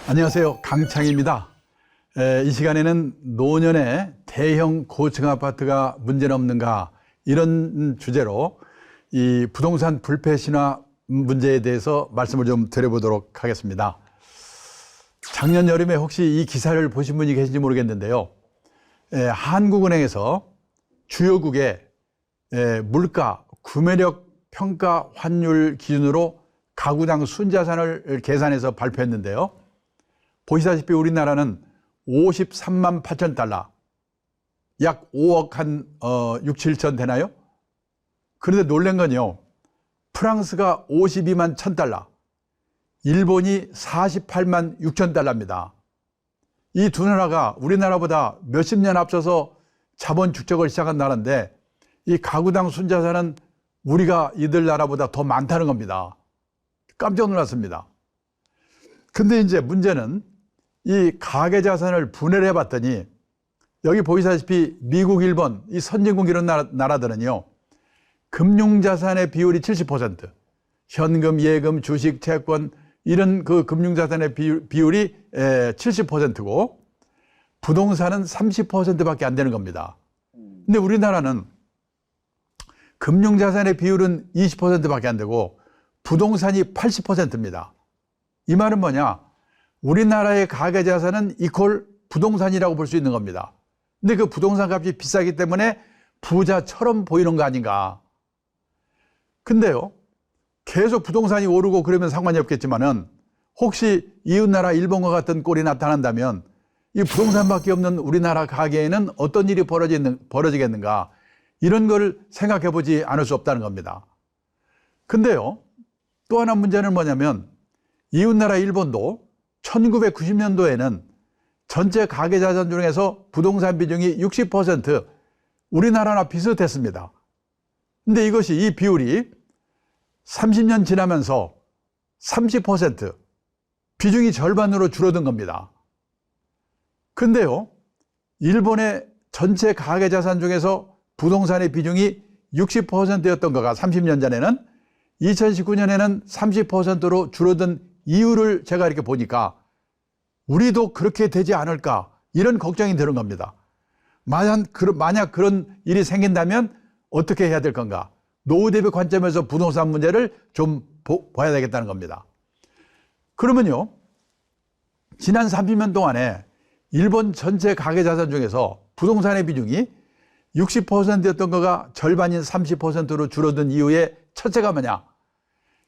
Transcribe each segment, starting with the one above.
안녕하세요. 강창입니다. 이 시간에는 노년에 대형 고층 아파트가 문제는 없는가 이런 주제로 이 부동산 불패 신화 문제에 대해서 말씀을 좀 드려보도록 하겠습니다. 작년 여름에 혹시 이 기사를 보신 분이 계신지 모르겠는데요. 한국은행에서 주요국의 물가, 구매력 평가 환율 기준으로 가구당 순자산을 계산해서 발표했는데요. 보시다시피 우리나라는 53만 8천 달러, 약 5억 한 6, 7천 되나요? 그런데 놀란 건요, 프랑스가 52만 1천 달러, 일본이 48만 6천 달러입니다. 이 두 나라가 우리나라보다 몇십 년 앞서서 자본 축적을 시작한 나라인데 이 가구당 순자산은 우리가 이들 나라보다 더 많다는 겁니다. 깜짝 놀랐습니다. 근데 이제 문제는 이 가계자산을 분해를 해봤더니 여기 보시다시피 미국, 일본, 이 선진국 이런 나라들은요, 금융자산의 비율이 70%, 현금, 예금, 주식, 채권 이런 그 금융자산의 비율이 70%고 부동산은 30%밖에 안 되는 겁니다. 근데 우리나라는 금융자산의 비율은 20%밖에 안 되고 부동산이 80%입니다. 이 말은 뭐냐? 우리나라의 가계자산은 이퀄 부동산이라고 볼 수 있는 겁니다. 근데 그 부동산 값이 비싸기 때문에 부자처럼 보이는 거 아닌가. 근데요, 계속 부동산이 오르고 그러면 상관이 없겠지만은 혹시 이웃나라 일본과 같은 꼴이 나타난다면 이 부동산밖에 없는 우리나라 가계에는 어떤 일이 벌어지겠는가, 이런 걸 생각해 보지 않을 수 없다는 겁니다. 근데요, 또 하나 문제는 뭐냐면 이웃나라 일본도 1990년도에는 전체 가계자산 중에서 부동산 비중이 60%, 우리나라나 비슷했습니다. 근데 이것이, 이 비율이 30년 지나면서 30%, 비중이 절반으로 줄어든 겁니다. 근데요, 일본의 전체 가계자산 중에서 부동산의 비중이 60%였던 거가 30년 전에는 2019년에는 30%로 줄어든 이유를 제가 이렇게 보니까 우리도 그렇게 되지 않을까, 이런 걱정이 드는 겁니다. 만약 그런 일이 생긴다면 어떻게 해야 될 건가? 노후 대비 관점에서 부동산 문제를 좀 봐야 되겠다는 겁니다. 그러면요, 지난 30년 동안에 일본 전체 가계자산 중에서 부동산의 비중이 60%였던 거가 절반인 30%로 줄어든 이유의 첫째가 뭐냐?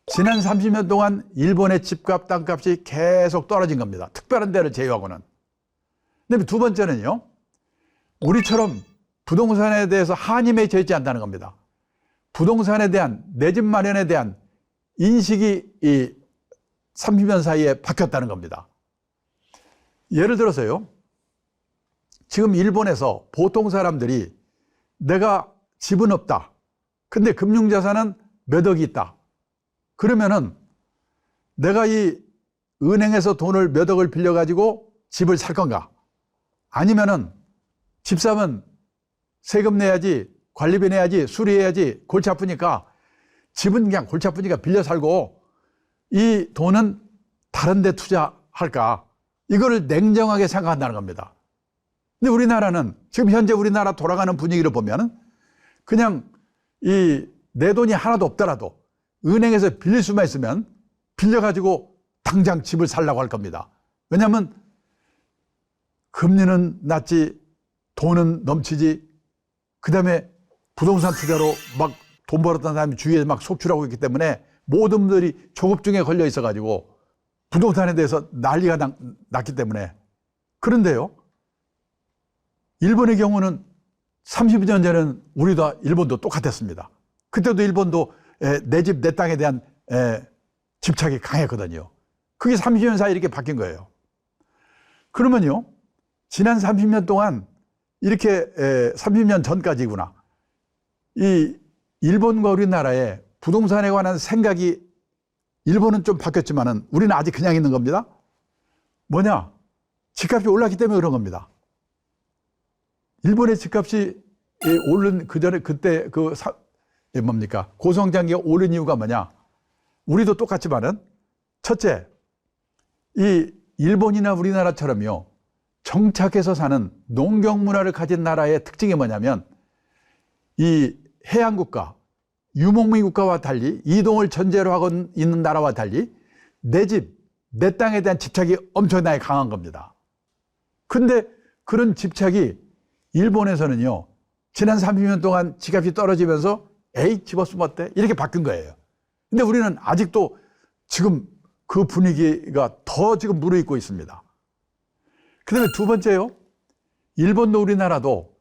지난 30년 동안 일본의 집값, 땅값이 계속 떨어진 겁니다. 특별한 데를 제외하고는. 근데 두 번째는요, 우리처럼 부동산에 대해서 한이 맺혀 있지 않다는 겁니다. 부동산에 대한, 내 집 마련에 대한 인식이 이 30년 사이에 바뀌었다는 겁니다. 예를 들어서요, 지금 일본에서 보통 사람들이 내가 집은 없다, 근데 금융자산은 몇 억이 있다, 그러면은 내가 이 은행에서 돈을 몇 억을 빌려가지고 집을 살 건가? 아니면은 집 사면 세금 내야지, 관리비 내야지, 수리해야지, 골치 아프니까 집은 그냥 골치 아프니까 빌려 살고 이 돈은 다른 데 투자할까? 이거를 냉정하게 생각한다는 겁니다. 근데 우리나라는 지금 현재 우리나라 돌아가는 분위기를 보면 그냥 이 내 돈이 하나도 없더라도 은행에서 빌릴 수만 있으면 빌려가지고 당장 집을 살려고 할 겁니다. 왜냐하면 금리는 낮지, 돈은 넘치지, 그 다음에 부동산 투자로 막 돈 벌었던 사람이 주위에 막 속출하고 있기 때문에 모든 분들이 조급증에 걸려 있어가지고 부동산에 대해서 난리가 났기 때문에. 그런데요, 일본의 경우는 30년 전에는 우리도 일본도 똑같았습니다. 그때도 일본도 내 집, 내 땅에 대한 집착이 강했거든요. 그게 30년 사이에 이렇게 바뀐 거예요. 그러면요, 지난 30년 동안 이렇게 30년 전까지구나, 이 일본과 우리나라의 부동산에 관한 생각이, 일본은 좀 바뀌었지만은 우리는 아직 그냥 있는 겁니다. 뭐냐? 집값이 올랐기 때문에 그런 겁니다. 일본의 집값이 오른 그전에 그때 뭡니까? 고성장기가 오른 이유가 뭐냐? 우리도 똑같지만은 첫째, 이 일본이나 우리나라처럼요, 정착해서 사는 농경 문화를 가진 나라의 특징이 뭐냐면, 이 해양국가, 유목민 국가와 달리, 이동을 전제로 하고 있는 나라와 달리 내 집, 내 땅에 대한 집착이 엄청나게 강한 겁니다. 근데 그런 집착이 일본에서는요, 지난 30년 동안 집값이 떨어지면서 에이, 집 없으면 어때? 이렇게 바뀐 거예요. 근데 우리는 아직도 지금 그 분위기가 더 지금 무르익고 있습니다. 그 다음에 두 번째요, 일본도 우리나라도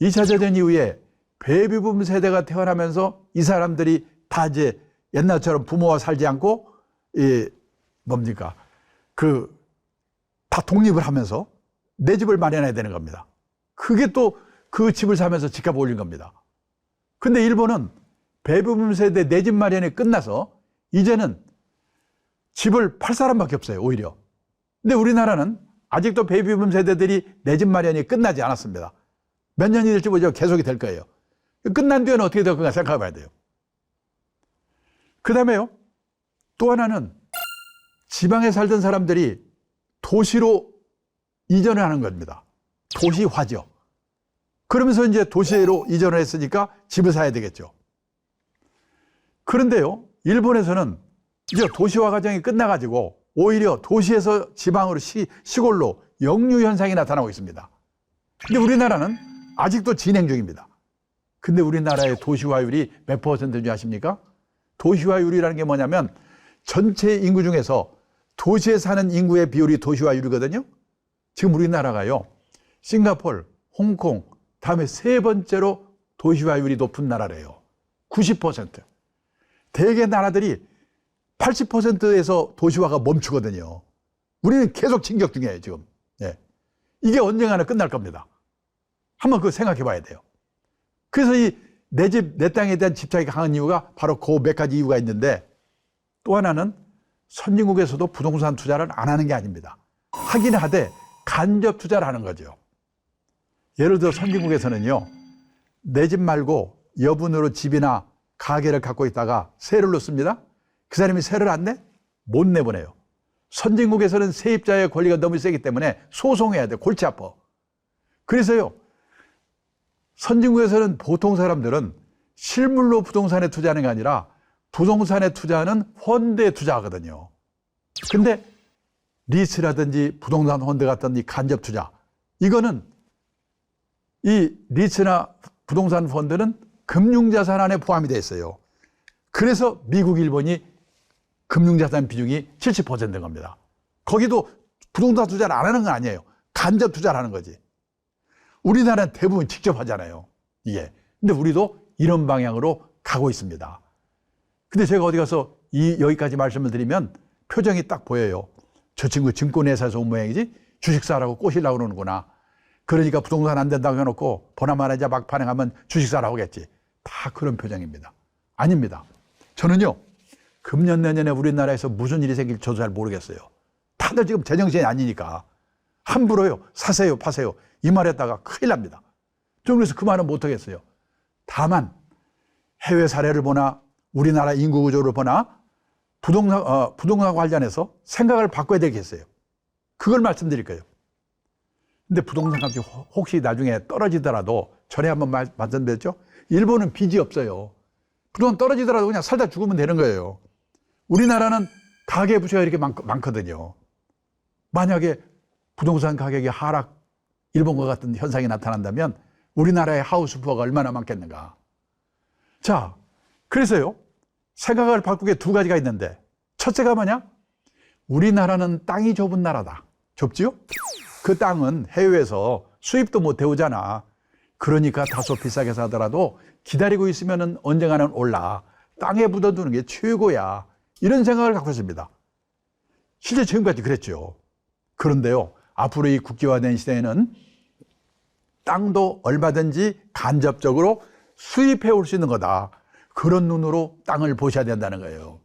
2차 대전 이후에 베이비붐 세대가 태어나면서 이 사람들이 다 이제 옛날처럼 부모와 살지 않고, 다 독립을 하면서 내 집을 마련해야 되는 겁니다. 그게 또 그 집을 사면서 집값 올린 겁니다. 근데 일본은 베이비붐 세대 내 집 마련이 끝나서 이제는 집을 팔 사람밖에 없어요, 오히려. 근데 우리나라는 아직도 베이비붐 세대들이 내 집 마련이 끝나지 않았습니다. 몇 년이 될지 모르죠. 계속이 될 거예요. 끝난 뒤에는 어떻게 될 건가 생각해 봐야 돼요. 그 다음에요, 또 하나는 지방에 살던 사람들이 도시로 이전을 하는 겁니다. 도시화죠. 그러면서 이제 도시로 이전을 했으니까 집을 사야 되겠죠. 그런데요, 일본에서는 이제 도시화 과정이 끝나가지고 오히려 도시에서 지방으로 시골로 역류 현상이 나타나고 있습니다. 근데 우리나라는 아직도 진행 중입니다. 근데 우리나라의 도시화율이 몇 %인지 아십니까? 도시화율이라는 게 뭐냐면 전체 인구 중에서 도시에 사는 인구의 비율이 도시화율이거든요. 지금 우리나라가요, 싱가포르, 홍콩, 다음에 세 번째로 도시화율이 높은 나라래요. 90%. 대개 나라들이 80%에서 도시화가 멈추거든요. 우리는 계속 진격 중이에요, 지금. 예. 이게 언젠가는 끝날 겁니다. 한번 그거 생각해 봐야 돼요. 그래서 이 내 집, 내 땅에 대한 집착이 강한 이유가 바로 그 몇 가지 이유가 있는데, 또 하나는 선진국에서도 부동산 투자를 안 하는 게 아닙니다. 하긴 하되 간접 투자를 하는 거죠. 예를 들어 선진국에서는요, 내 집 말고 여분으로 집이나 가게를 갖고 있다가 세를 놓습니다. 그 사람이 세를 안 내? 못 내보내요. 선진국에서는 세입자의 권리가 너무 세기 때문에 소송해야 돼. 골치 아파. 그래서요, 선진국에서는 보통 사람들은 실물로 부동산에 투자하는 게 아니라 부동산에 투자하는 펀드에 투자하거든요. 근데 리츠라든지 부동산 펀드 같은 이 간접 투자, 이거는 이 리츠나 부동산 펀드는 금융자산 안에 포함이 되어 있어요. 그래서 미국, 일본이 금융자산 비중이 70%인 겁니다. 거기도 부동산 투자를 안 하는 건 아니에요. 간접 투자를 하는 거지. 우리나라는 대부분 직접 하잖아요, 이게. 근데 우리도 이런 방향으로 가고 있습니다. 근데 제가 어디 가서 여기까지 말씀을 드리면 표정이 딱 보여요. 저 친구 증권회사에서 온 모양이지 주식 사라고 꼬시려고 그러는구나. 그러니까 부동산 안 된다고 해놓고 보나마나 막판에 가면 주식 사라고 하겠지. 다 그런 표정입니다. 아닙니다. 저는요, 금년 내년에 우리나라에서 무슨 일이 생길지 저도 잘 모르겠어요. 다들 지금 제정신이 아니니까 함부로요, 사세요, 파세요 이 말했다가 큰일 납니다. 좀 그래서 그 말은 못하겠어요. 다만 해외 사례를 보나 우리나라 인구 구조를 보나 부동산 관련해서 생각을 바꿔야 되겠어요. 그걸 말씀드릴 거예요. 근데 부동산 값이 혹시 나중에 떨어지더라도 전에 한번 말씀드렸죠? 일본은 빚이 없어요. 부동산 떨어지더라도 그냥 살다 죽으면 되는 거예요. 우리나라는 가계부채가 이렇게 많거든요. 만약에 부동산 가격이 하락, 일본과 같은 현상이 나타난다면 우리나라의 하우스푸어가 얼마나 많겠는가. 자, 그래서요, 생각을 바꾸게 두 가지가 있는데, 첫째가 뭐냐? 우리나라는 땅이 좁은 나라다. 좁지요? 그 땅은 해외에서 수입도 못 해오잖아. 그러니까 다소 비싸게 사더라도 기다리고 있으면 언젠가는 올라. 땅에 묻어두는 게 최고야. 이런 생각을 갖고 있습니다. 실제 지금까지 그랬죠. 그런데요, 앞으로 이 국제화된 시대에는 땅도 얼마든지 간접적으로 수입해 올 수 있는 거다. 그런 눈으로 땅을 보셔야 된다는 거예요.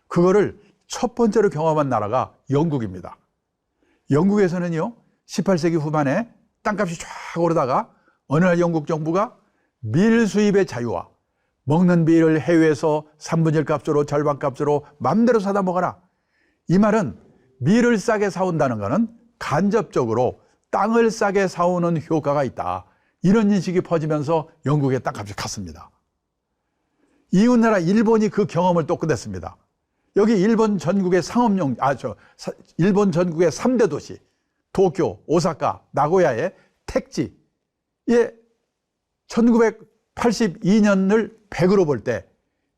그거를 첫 번째로 경험한 나라가 영국입니다. 영국에서는요, 18세기 후반에 땅값이 쫙 오르다가 어느 날 영국 정부가 밀 수입의 자유화, 먹는 밀을 해외에서 3분의 1 값으로 절반 값으로 맘대로 사다 먹어라. 이 말은 밀을 싸게 사온다는 것은 간접적으로 땅을 싸게 사오는 효과가 있다. 이런 인식이 퍼지면서 영국의 땅값이 갔습니다. 이웃나라 일본이 그 경험을 또 끝냈습니다. 여기 일본 전국의 일본 전국의 3대 도시, 도쿄, 오사카, 나고야의 택지에 1982년을 100으로 볼 때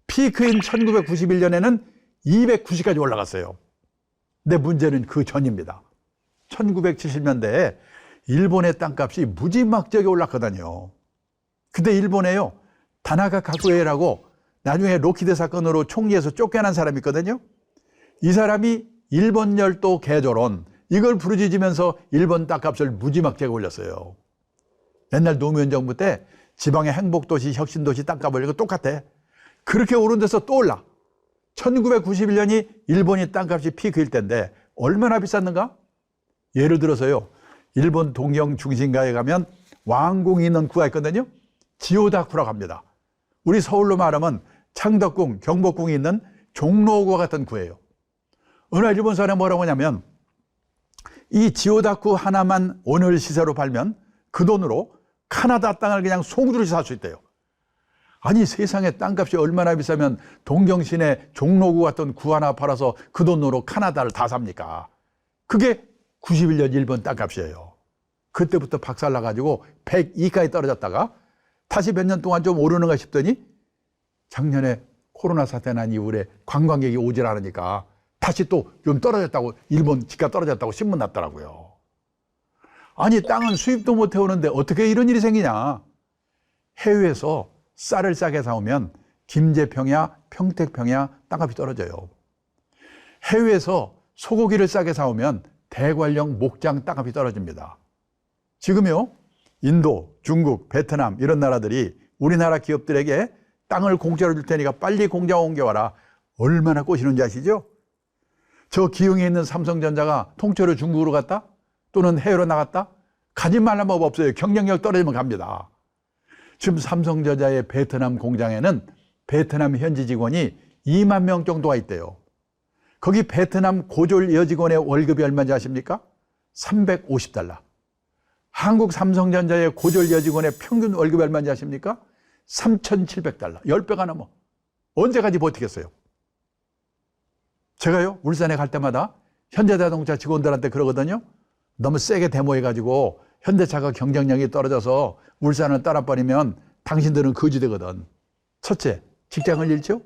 피크인 1991년에는 290까지 올라갔어요. 근데 문제는 그 전입니다. 1970년대에 일본의 땅값이 무지막지하게 올랐거든요. 근데 일본에요, 다나카 가쿠에라고 나중에 로키드 사건으로 총리에서 쫓겨난 사람이 있거든요. 이 사람이 일본 열도 개조론, 이걸 부르짖으면서 일본 땅값을 무지막지하게 올렸어요. 옛날 노무현 정부 때 지방의 행복도시, 혁신도시 땅값 올리고 똑같아. 그렇게 오른 데서 또 올라. 1991년이 일본이 땅값이 피크일 때인데 얼마나 비쌌는가? 예를 들어서요, 일본 동경 중심가에 가면 왕궁이 있는 구가 있거든요. 지오다쿠라고 합니다. 우리 서울로 말하면 창덕궁, 경복궁이 있는 종로구와 같은 구예요. 어느 날 일본 사람이 뭐라고 하냐면, 이 지오다쿠 하나만 오늘 시세로 팔면 그 돈으로 카나다 땅을 그냥 송두리째 살 수 있대요. 아니, 세상에 땅값이 얼마나 비싸면 동경시내 종로구 같은 구 하나 팔아서 그 돈으로 카나다를 다 삽니까? 그게 91년 일본 땅값이에요. 그때부터 박살나가지고 102까지 떨어졌다가 다시 몇 년 동안 좀 오르는가 싶더니 작년에 코로나 사태 난 이후에 관광객이 오질 않으니까 다시 또 좀 떨어졌다고, 일본 집값 떨어졌다고 신문 났더라고요. 아니, 땅은 수입도 못 해오는데 어떻게 이런 일이 생기냐? 해외에서 쌀을 싸게 사오면 김제평야, 평택평야 땅값이 떨어져요. 해외에서 소고기를 싸게 사오면 대관령, 목장 땅값이 떨어집니다. 지금요, 인도, 중국, 베트남 이런 나라들이 우리나라 기업들에게 땅을 공짜로 줄 테니까 빨리 공장 옮겨와라. 얼마나 꼬시는지 아시죠? 저 기흥에 있는 삼성전자가 통째로 중국으로 갔다? 또는 해외로 나갔다? 가지 말란 법 없어요. 경쟁력 떨어지면 갑니다. 지금 삼성전자의 베트남 공장에는 베트남 현지 직원이 2만 명 정도가 있대요. 거기 베트남 고졸 여직원의 월급이 얼마인지 아십니까? 350달러. 한국 삼성전자의 고졸 여직원의 평균 월급이 얼마인지 아십니까? 3,700달러. 10배가 넘어. 언제까지 버티겠어요? 제가요, 울산에 갈 때마다 현대자동차 직원들한테 그러거든요. 너무 세게 데모해가지고 현대차가 경쟁력이 떨어져서 울산을 떠나버리면 당신들은 거지 되거든. 첫째, 직장을 잃죠?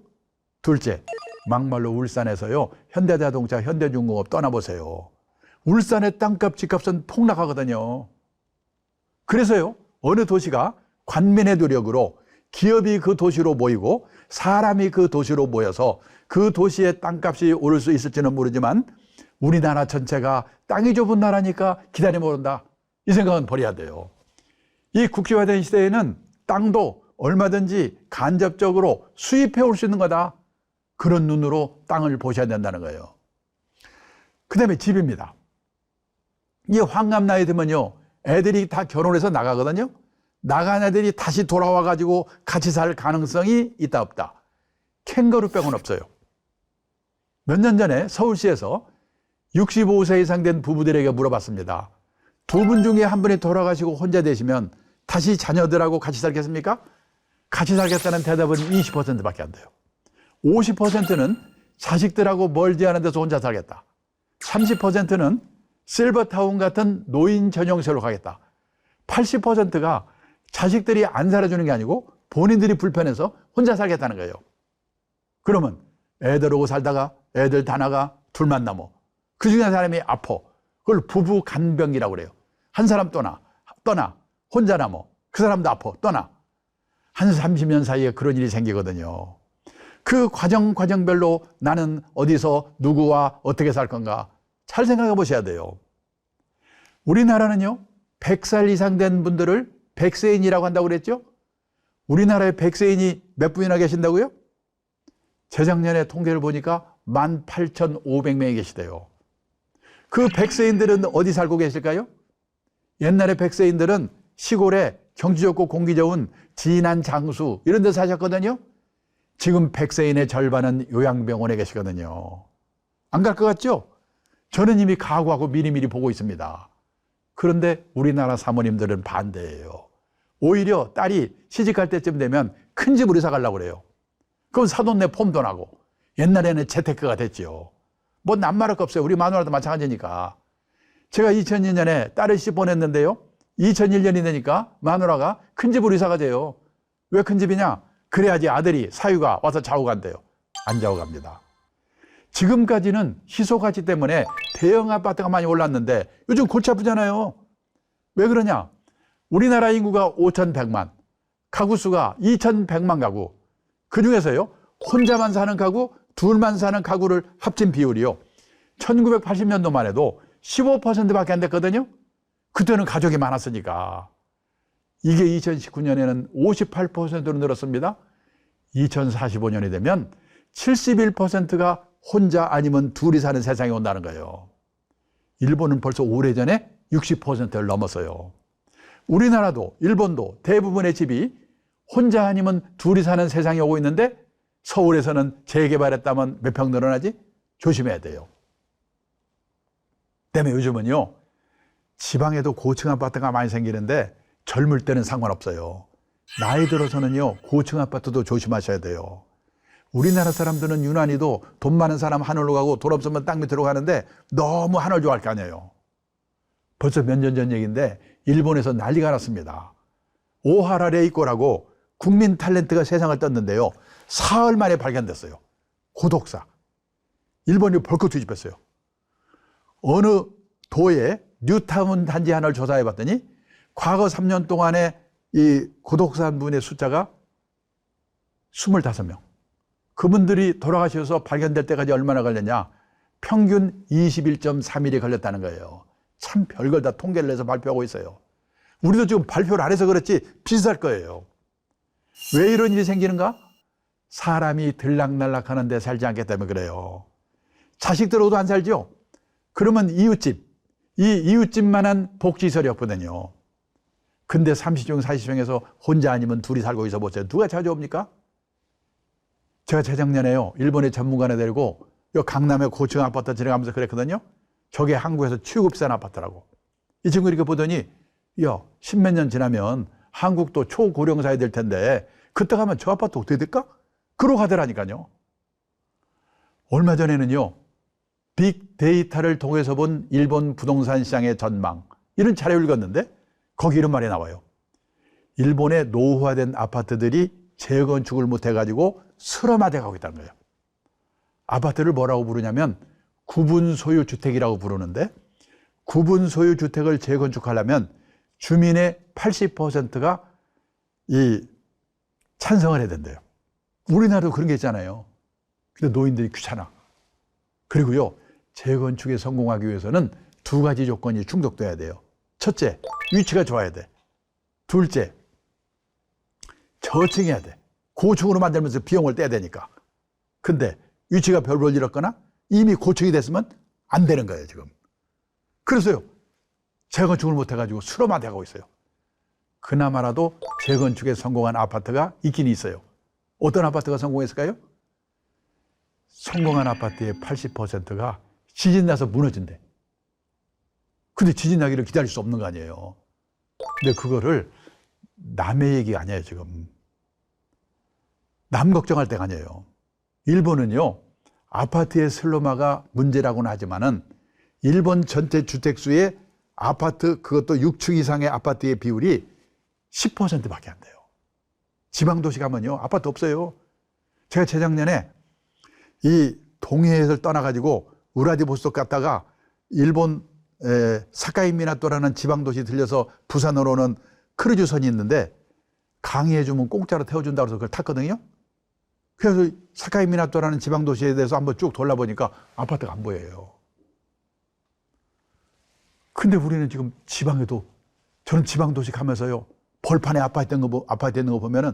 둘째, 막말로 울산에서요, 현대자동차, 현대중공업 떠나보세요. 울산의 땅값, 집값은 폭락하거든요. 그래서요, 어느 도시가 관민의 노력으로 기업이 그 도시로 모이고 사람이 그 도시로 모여서 그 도시의 땅값이 오를 수 있을지는 모르지만 우리나라 전체가 땅이 좁은 나라니까 기다리면 오른다. 이 생각은 버려야 돼요. 이 국제화된 시대에는 땅도 얼마든지 간접적으로 수입해 올 수 있는 거다. 그런 눈으로 땅을 보셔야 된다는 거예요. 그 다음에 집입니다. 이 환갑 나이 되면요, 애들이 다 결혼해서 나가거든요. 나간 애들이 다시 돌아와가지고 같이 살 가능성이 있다 없다? 캥거루 빼고는 없어요. 몇 년 전에 서울시에서 65세 이상 된 부부들에게 물어봤습니다. 두 분 중에 한 분이 돌아가시고 혼자 되시면 다시 자녀들하고 같이 살겠습니까? 같이 살겠다는 대답은 20%밖에 안 돼요. 50%는 자식들하고 멀지 않은 데서 혼자 살겠다. 30%는 실버타운 같은 노인 전용시설로 가겠다. 80%가 자식들이 안 살아주는 게 아니고 본인들이 불편해서 혼자 살겠다는 거예요. 그러면 애들하고 살다가 애들 다 나가 둘만 남어. 그 중에 한 사람이 아파. 그걸 부부 간병이라고 그래요. 한 사람 떠나 혼자 남어. 그 사람도 아파 떠나. 한 30년 사이에 그런 일이 생기거든요. 그 과정별로 나는 어디서 누구와 어떻게 살 건가 잘 생각해 보셔야 돼요. 우리나라는요, 100살 이상 된 분들을 백세인이라고 한다고 그랬죠? 우리나라에 백세인이 몇 분이나 계신다고요? 재작년에 통계를 보니까 18,500명이 계시대요. 그 백세인들은 어디 살고 계실까요? 옛날에 백세인들은 시골에 경치 좋고 공기 좋은 진안, 장수 이런 데 사셨거든요. 지금 백세인의 절반은 요양병원에 계시거든요. 안 갈 것 같죠? 저는 이미 각오하고 미리미리 보고 있습니다. 그런데 우리나라 사모님들은 반대예요. 오히려 딸이 시집갈 때쯤 되면 큰 집으로 이사 가려고 그래요. 그럼 사돈 내 폼도 나고. 옛날에는 재테크가 됐지요. 뭐 남말할 거 없어요. 우리 마누라도 마찬가지니까. 제가 2002년에 딸을 시집 보냈는데요. 2001년이 되니까 마누라가 큰 집으로 이사 가재요. 왜 큰 집이냐? 그래야지 아들이 사유가 와서 자고 간대요. 안 자고 갑니다. 지금까지는 희소가치 때문에 대형 아파트가 많이 올랐는데 요즘 골치 아프잖아요. 왜 그러냐? 우리나라 인구가 5,100만, 가구 수가 2,100만 가구. 그중에서요, 혼자만 사는 가구, 둘만 사는 가구를 합친 비율이요. 1980년도만 해도 15%밖에 안 됐거든요. 그때는 가족이 많았으니까. 이게 2019년에는 58%로 늘었습니다. 2045년이 되면 71%가 혼자 아니면 둘이 사는 세상이 온다는 거예요. 일본은 벌써 오래전에 60%를 넘었어요. 우리나라도 일본도 대부분의 집이 혼자 아니면 둘이 사는 세상이 오고 있는데 서울에서는 재개발했다면 몇 평 늘어나지? 조심해야 돼요. 때문에 요즘은요, 지방에도 고층 아파트가 많이 생기는데 젊을 때는 상관없어요. 나이 들어서는요, 고층 아파트도 조심하셔야 돼요. 우리나라 사람들은 유난히도 돈 많은 사람 하늘로 가고 돈 없으면 땅 밑으로 가는데 너무 하늘 좋아할 거 아니에요. 벌써 몇 년 전 얘기인데 일본에서 난리가 났습니다. 오하라 레이코라고 국민 탤런트가 세상을 떴는데요. 사흘 만에 발견됐어요. 고독사. 일본이 벌컥 뒤집혔어요. 어느 도에 뉴타운 단지 하나를 조사해 봤더니 과거 3년 동안에 이 고독사한 분의 숫자가 25명. 그분들이 돌아가셔서 발견될 때까지 얼마나 걸렸냐? 평균 21.3일이 걸렸다는 거예요. 참 별걸 다 통계를 내서 발표하고 있어요. 우리도 지금 발표를 안 해서 그렇지 비슷할 거예요. 왜 이런 일이 생기는가? 사람이 들락날락하는 데 살지 않기 때문에 그래요. 자식들하고도 안 살죠? 그러면 이웃집, 이 이웃집만한 복지시설이 없거든요. 근데 30중 40중에서 혼자 아니면 둘이 살고 있어 보세요. 누가 찾아옵니까? 제가 재작년에요, 일본의 전문가를 데리고 요 강남의 고층 아파트 지나가면서 그랬거든요. 저게 한국에서 최고 비싼 아파트라고. 이 친구 이렇게 보더니, 야, 10몇 년 지나면 한국도 초고령 사회 될 텐데 그때 가면 저 아파트 어떻게 될까? 그러고 가더라니까요. 얼마 전에는요, 빅데이터를 통해서 본 일본 부동산 시장의 전망, 이런 자료 읽었는데 거기 이런 말이 나와요. 일본의 노후화된 아파트들이 재건축을 못해가지고 슬럼화돼 가고 있다는 거예요. 아파트를 뭐라고 부르냐면 구분 소유 주택이라고 부르는데, 구분 소유 주택을 재건축하려면 주민의 80%가 이 찬성을 해야 된대요. 우리나라도 그런 게 있잖아요. 근데 노인들이 귀찮아. 그리고요, 재건축에 성공하기 위해서는 두 가지 조건이 충족돼야 돼요. 첫째, 위치가 좋아야 돼. 둘째, 저층해야 돼. 고층으로 만들면서 비용을 떼야 되니까. 근데 위치가 별 볼 일 없거나 이미 고층이 됐으면 안 되는 거예요, 지금. 그래서요, 재건축을 못 해가지고 슬럼화돼 가고 있어요. 그나마라도 재건축에 성공한 아파트가 있긴 있어요. 어떤 아파트가 성공했을까요? 성공한 아파트의 80%가 지진 나서 무너진대. 근데 지진 나기를 기다릴 수 없는 거 아니에요. 근데 그거를 남의 얘기가 아니에요, 지금. 남 걱정할 때가 아니에요. 일본은요, 아파트의 슬럼화가 문제라고는 하지만은 일본 전체 주택수의 아파트, 그것도 6층 이상의 아파트의 비율이 10%밖에 안 돼요. 지방도시 가면요, 아파트 없어요. 제가 재작년에 이 동해에서 떠나가지고 우라디보스토크 갔다가 일본 사카이 미나토라는 지방도시 들려서 부산으로 오는 크루즈선이 있는데 강의해주면 공짜로 태워준다고 해서 그걸 탔거든요. 그래서 사카이 미나토라는 지방도시에 대해서 한번 쭉 돌아보니까 아파트가 안 보여요. 근데 우리는 지금 지방에도, 저는 지방도시 가면서요, 벌판에 아파트 있는 거 보면은,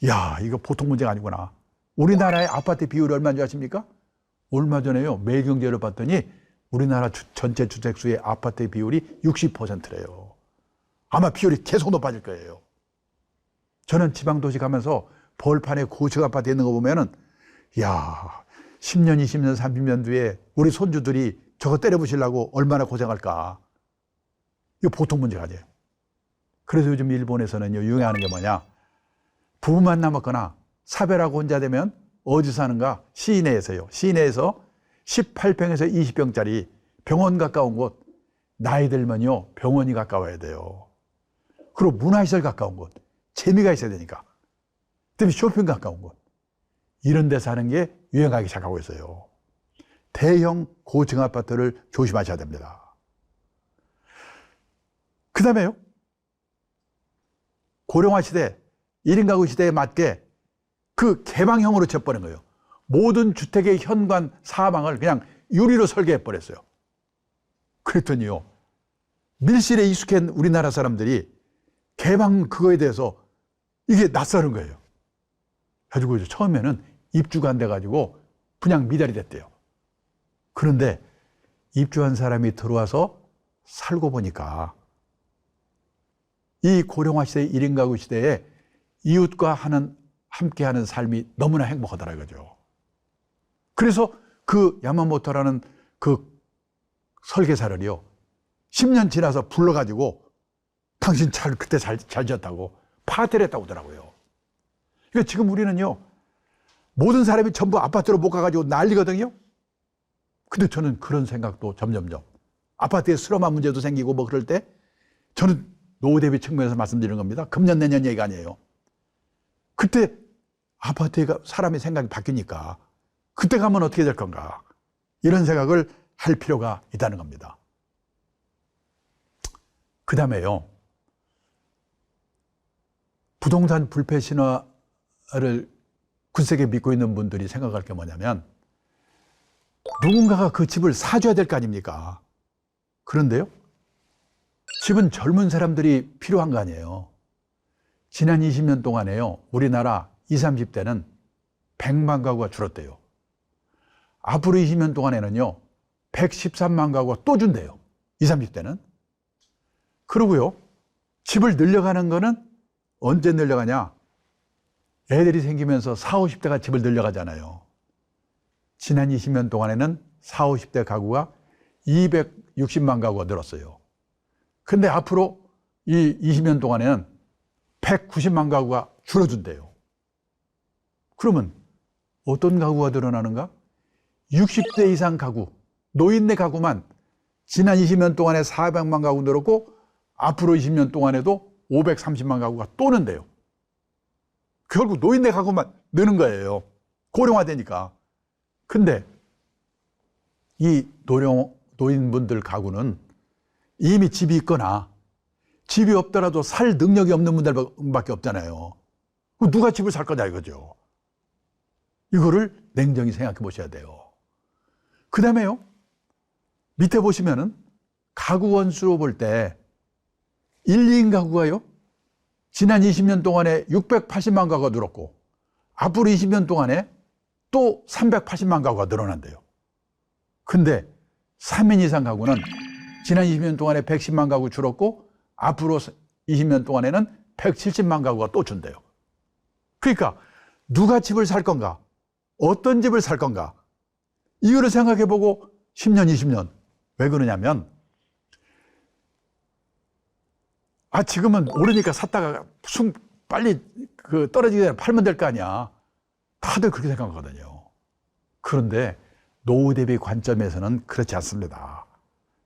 야, 이거 보통 문제가 아니구나. 우리나라의 아파트 비율이 얼마인지 아십니까? 얼마 전에요, 매일경제를 봤더니 우리나라 전체 주택수의 아파트의 비율이 60%래요. 아마 비율이 계속 높아질 거예요. 저는 지방도시 가면서 벌판에 고층 아파트 있는 거 보면은, 야, 10년, 20년, 30년 뒤에 우리 손주들이 저거 때려부시려고 얼마나 고생할까. 이거 보통 문제가 아니에요. 그래서 요즘 일본에서는요, 유행하는 게 뭐냐. 부부만 남았거나 사별하고 혼자 되면 어디서 하는가? 시내에서요. 시내에서 18평에서 20평짜리 병원 가까운 곳, 나이 들면요, 병원이 가까워야 돼요. 그리고 문화시설 가까운 곳, 재미가 있어야 되니까. 그다음에 쇼핑 가까운 곳. 이런 데서 하는 게 유행하기 시작하고 있어요. 대형 고층 아파트를 조심하셔야 됩니다. 그 다음에요, 고령화 시대, 1인 가구 시대에 맞게 그 개방형으로 쳐버린 거예요. 모든 주택의 현관 사방을 그냥 유리로 설계해 버렸어요. 그랬더니요, 밀실에 익숙한 우리나라 사람들이 개방 그거에 대해서 이게 낯설은 거예요. 가지고 처음에는 입주가 안 돼가지고 그냥 미달이 됐대요. 그런데 입주한 사람이 들어와서 살고 보니까 이 고령화 시대, 1인 가구 시대에 이웃과 함께하는 삶이 너무나 행복하더라 이거죠. 그래서 그 야마모토라는 그 설계사를요, 10년 지나서 불러가지고 당신 그때 잘 지었다고 파티를 했다고 하더라고요. 그러니까 지금 우리는요, 모든 사람이 전부 아파트로 못 가가지고 난리거든요. 근데 저는 그런 생각도 점점점, 아파트에 슬럼화 문제도 생기고 뭐 그럴 때, 저는 노후 대비 측면에서 말씀드리는 겁니다. 금년 내년 얘기가 아니에요. 그때 아파트에 사람의 생각이 바뀌니까 그때 가면 어떻게 될 건가, 이런 생각을 할 필요가 있다는 겁니다. 그 다음에요, 부동산 불패 신화를 굳세게 믿고 있는 분들이 생각할 게 뭐냐면, 누군가가 그 집을 사줘야 될 거 아닙니까? 그런데요, 집은 젊은 사람들이 필요한 거 아니에요. 지난 20년 동안에요, 우리나라 20, 30대는 100만 가구가 줄었대요. 앞으로 20년 동안에는요, 113만 가구가 또 준대요. 20, 30대는. 그러고요, 집을 늘려가는 거는 언제 늘려가냐? 애들이 생기면서 40, 50대가 집을 늘려가잖아요. 지난 20년 동안에는 40, 50대 가구가 260만 가구가 늘었어요. 근데 앞으로 이 20년 동안에는 190만 가구가 줄어든대요. 그러면 어떤 가구가 늘어나는가? 60대 이상 가구, 노인네 가구만 지난 20년 동안에 400만 가구 늘었고, 앞으로 20년 동안에도 530만 가구가 또 는데요. 결국 노인네 가구만 느는 거예요. 고령화되니까. 근데 이 노인분들 가구는 이미 집이 있거나 집이 없더라도 살 능력이 없는 분들밖에 없잖아요. 누가 집을 살 거냐 이거죠. 이거를 냉정히 생각해 보셔야 돼요. 그 다음에요, 밑에 보시면은 가구 원수로 볼 때 1, 2인 가구가요, 지난 20년 동안에 680만 가구가 늘었고, 앞으로 20년 동안에 또 380만 가구가 늘어난대요. 근데 3인 이상 가구는 지난 20년 동안에 110만 가구 줄었고, 앞으로 20년 동안에는 170만 가구가 또 준대요. 그러니까 누가 집을 살 건가, 어떤 집을 살 건가, 이거를 생각해 보고 10년, 20년. 왜 그러냐면, 지금은 오르니까 샀다가 빨리 떨어지기 전에 팔면 될 거 아니야. 다들 그렇게 생각하거든요. 그런데 노후 대비 관점에서는 그렇지 않습니다.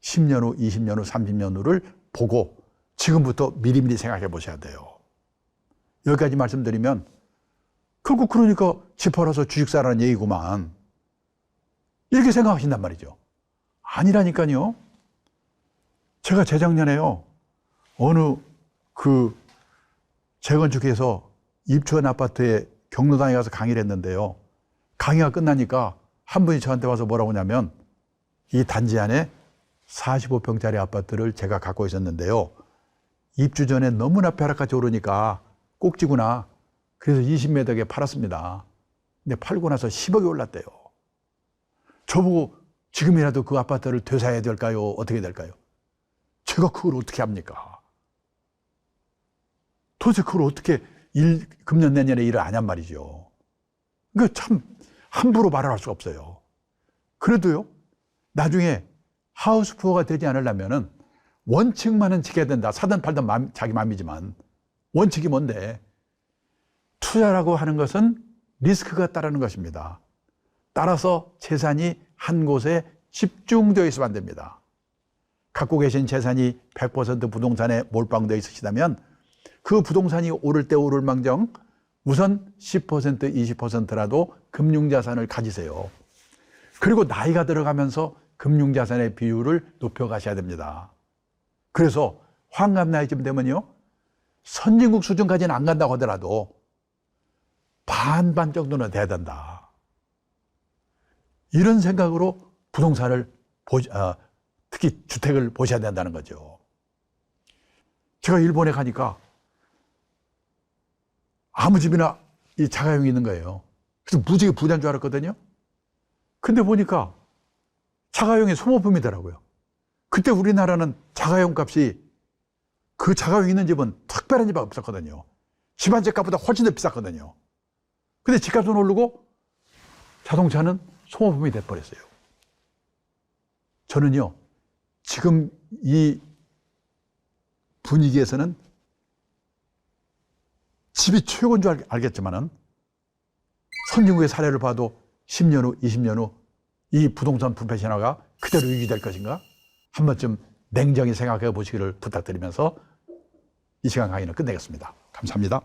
10년 후, 20년 후, 30년 후를 보고 지금부터 미리미리 생각해 보셔야 돼요. 여기까지 말씀드리면, 결국 그러니까 집 팔아서 주식 사라는 얘기구만, 이렇게 생각하신단 말이죠. 아니라니까요. 제가 재작년에요, 어느 재건축해서 입주한 아파트에 경로당에 가서 강의를 했는데요. 강의가 끝나니까 한 분이 저한테 와서 뭐라고 하냐면, 이 단지 안에 45평짜리 아파트를 제가 갖고 있었는데요, 입주 전에 너무나 벼락같이 오르니까 꼭지구나, 그래서 20m에 팔았습니다. 근데 팔고 나서 10억이 올랐대요. 저보고 지금이라도 그 아파트를 되사야 될까요? 어떻게 될까요? 제가 그걸 어떻게 합니까? 도대체 그걸 어떻게 금년 내년에 일을 안 한 말이죠. 그러니까 참 함부로 말을 할 수가 없어요. 그래도요, 나중에 하우스푸어가 되지 않으려면은 원칙만은 지켜야 된다. 사든 팔든 자기 마음이지만 원칙이 뭔데? 투자라고 하는 것은 리스크가 따르는 것입니다. 따라서 재산이 한 곳에 집중되어 있으면 안 됩니다. 갖고 계신 재산이 100% 부동산에 몰빵되어 있으시다면 그 부동산이 오를 때 오를 망정 우선 10%, 20%라도 금융자산을 가지세요. 그리고 나이가 들어가면서 금융자산의 비율을 높여가셔야 됩니다. 그래서 환갑 나이쯤 되면요, 선진국 수준까지는 안 간다고 하더라도 반반 정도는 돼야 된다. 이런 생각으로 부동산을 특히 주택을 보셔야 된다는 거죠. 제가 일본에 가니까 아무 집이나 이 자가용이 있는 거예요. 그래서 무지개 부자인 줄 알았거든요. 근데 보니까 자가용이 소모품이더라고요. 그때 우리나라는 자가용 값이 그 자가용 있는 집은 특별한 집이 없었거든요. 집 한 채 값보다 훨씬 더 비쌌거든요. 근데 집값은 오르고 자동차는 소모품이 돼버렸어요. 저는요, 지금 이 분위기에서는 집이 최고인 줄 알겠지만은 선진국의 사례를 봐도 10년 후, 20년 후 이 부동산 부패 신화가 그대로 유지될 것인가? 한 번쯤 냉정히 생각해 보시기를 부탁드리면서 이 시간 강의는 끝내겠습니다. 감사합니다.